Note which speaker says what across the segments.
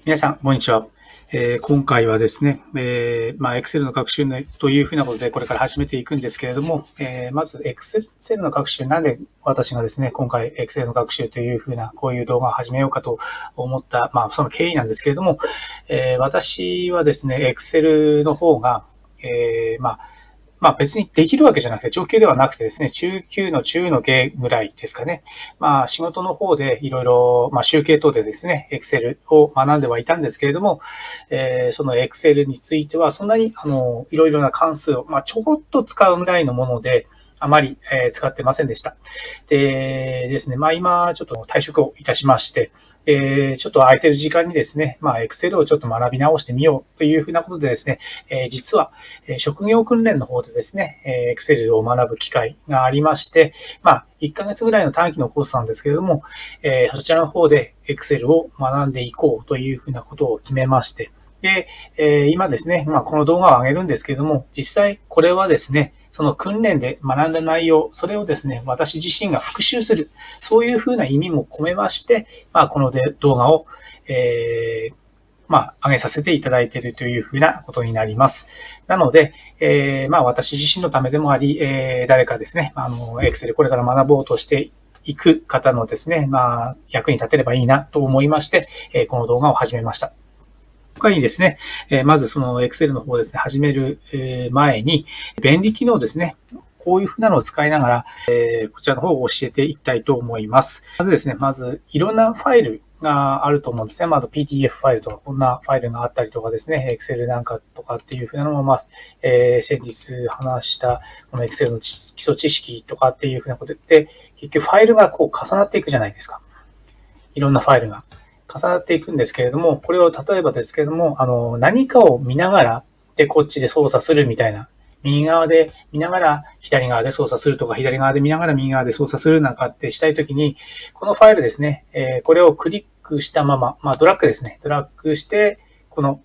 Speaker 1: 皆さん、こんにちは。今回はですね、Excel の学習というふうなことでこれから始めていくんですけれども、まず Excel の学習、なんで私がですね、今回 Excel の学習というふうな、こういう動画を始めようかと思った、その経緯なんですけれども、私はですね、Excel の方が、別にできるわけじゃなくて、上級ではなくてですね、中級の中の下ぐらいですかね。仕事の方でいろいろ、集計等でですね、Excel を学んではいたんですけれども、その Excel については、そんなに、いろいろな関数を、ちょこっと使うぐらいのもので、あまり、使ってませんでした。でですね、今ちょっと退職をいたしまして、ちょっと空いてる時間にですね、Excel をちょっと学び直してみようというふうなことでですね、実は、職業訓練の方でですね、Excel を学ぶ機会がありまして、1ヶ月ぐらいの短期のコースなんですけれども、そちらの方で Excel を学んでいこうというふうなことを決めまして、で、今ですね、この動画を上げるんですけれども、実際これはですね、その訓練で学んだ内容、それをですね、私自身が復習する、そういうふうな意味も込めまして、この動画を、上げさせていただいているというふうなことになります。なので、私自身のためでもあり、誰かですね、Excel これから学ぼうとしていく方のですね、役に立てればいいなと思いまして、この動画を始めました。他にですね、まずその Excel の方ですね、始める前に、便利機能ですね、こういうふうなのを使いながら、こちらの方を教えていきたいと思います。まずですね、いろんなファイルがあると思うんですね。PDF ファイルとか、こんなファイルがあったりとかですね、Excel なんかとかっていうふうなのも、先日話した、この Excel の基礎知識とかっていうふうなことで、結局ファイルがこう重なっていくじゃないですか。いろんなファイルが。重なっていくんですけれども、これを例えばですけれども、何かを見ながら、で、こっちで操作するみたいな。右側で見ながら左側で操作するとか、左側で見ながら右側で操作するなんかってしたいときに、このファイルですね、これをクリックしたまま、ドラッグですね。ドラッグして、この、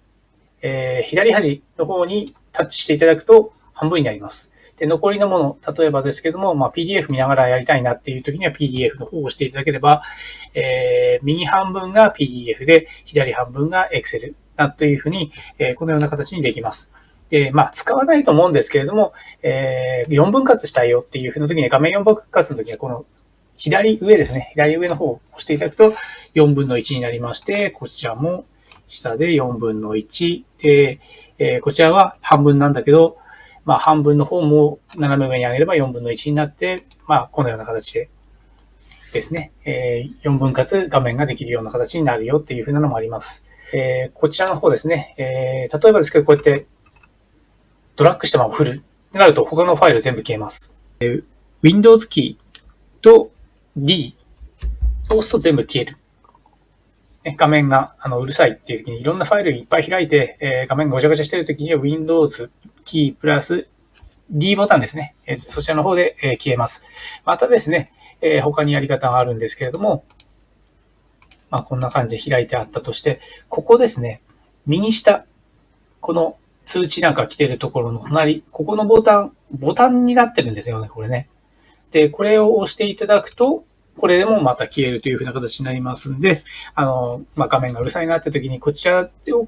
Speaker 1: 左端の方にタッチしていただくと半分になります。で、残りのもの、例えばですけども、PDF 見ながらやりたいなっていう時には PDF の方を押していただければ、右半分が PDF で、左半分が Excel というふうに、このような形にできます。で、使わないと思うんですけれども、4分割したいよっていうふうな時に、画面4分割の時は、この左上ですね、左上の方を押していただくと4分の1になりまして、こちらも下で4分の1で、こちらは半分なんだけど、半分の方も斜め上に上げれば4分の1になって、このような形でですね、4分割画面ができるような形になるよっていう風なのもあります。こちらの方ですね、例えばですけど、こうやってドラッグしたまま振るってなると他のファイル全部消えます。Windows キーと D を押すと全部消える。画面がうるさいっていう時にいろんなファイルいっぱい開いて、画面がごちゃごちゃしてる時には Windows キープラス D ボタンですね。そちらの方で消えます。またですね、他にやり方があるんですけれども、こんな感じで開いてあったとして、ここですね、右下、この通知なんか来てるところの隣、ここのボタンになってるんですよね、これね。で、これを押していただくと、これでもまた消えるという風な形になりますんで、画面がうるさいなって時に、こちらを、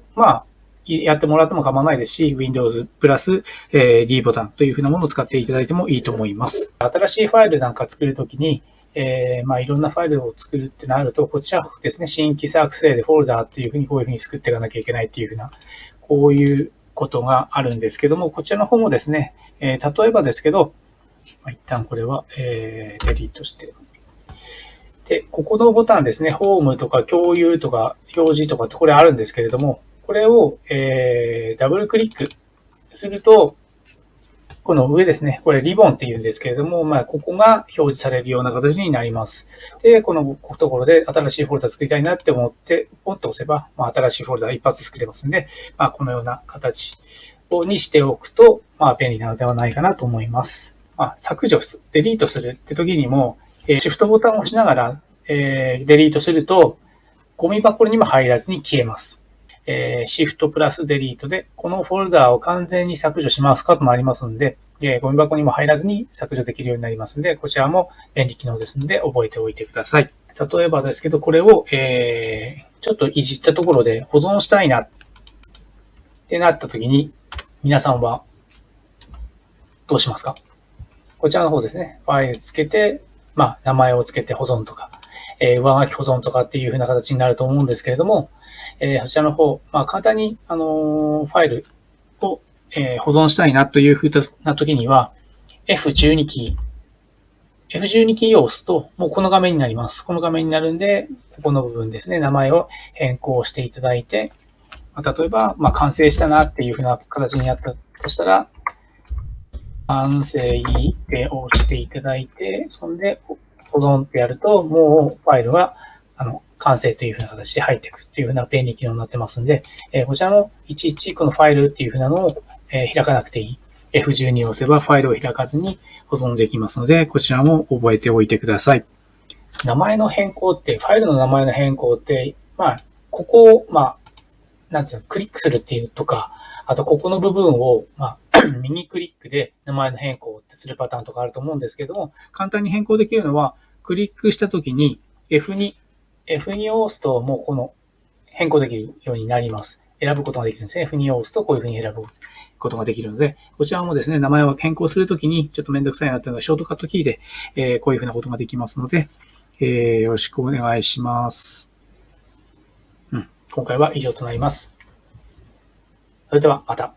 Speaker 1: やってもらっても構わないですし、Windows プラス、D ボタンという風なものを使っていただいてもいいと思います。新しいファイルなんか作るときに、いろんなファイルを作るってなると、こちらですね、新規作成でフォルダーっていう風にこういう風に作っていかなきゃいけないっていう風な、こういうことがあるんですけども、こちらの方もですね、例えばですけど、一旦これは、デリートして。で、ここのボタンですね、ホームとか共有とか表示とかってこれあるんですけれども、これを、ダブルクリックすると、この上ですね、これリボンって言うんですけれども、ここが表示されるような形になります。で、このところで新しいフォルダ作りたいなって思って、ポンと押せば、新しいフォルダ一発作れますんで、このような形にしておくと、便利なのではないかなと思います。削除する、デリートするって時にも、シフトボタンを押しながら、デリートすると、ゴミ箱にも入らずに消えます。シフトプラスデリートで、このフォルダーを完全に削除しますかとなりますので、ゴミ箱にも入らずに削除できるようになりますので、こちらも便利機能ですので覚えておいてください。例えばですけど、これを、ちょっといじったところで保存したいなってなった時に、皆さんはどうしますか？こちらの方ですね。ファイルつけて、名前をつけて保存とか、上書き保存とかっていう風な形になると思うんですけれども、そちらの方、簡単に、ファイルを、保存したいなという風な時には、F12 キー、F12 キーを押すと、もうこの画面になります。この画面になるんで、ここの部分ですね、名前を変更していただいて、例えば、完成したなっていう風な形になったとしたら、完成で押していただいて、そんで保存ってやると、もうファイルが完成という風な形で入っていくっていう風な便利機能になってますんで、こちらもいちいちこのファイルっていう風なのを開かなくていい。F12 を押せばファイルを開かずに保存できますので、こちらも覚えておいてください。名前の変更って、ファイルの名前の変更って、ここを、なんていうの、クリックするっていうとか、あとここの部分を、右クリックで名前の変更ってするパターンとかあると思うんですけども、簡単に変更できるのは、クリックしたときに F2 を押すともうこの変更できるようになります。選ぶことができるんですね。F2 を押すとこういうふうに選ぶことができるので、こちらもですね、名前を変更するときにちょっとめんどくさいなというのはショートカットキーで、こういうふうなことができますので、よろしくお願いします。今回は以上となります。それではまた。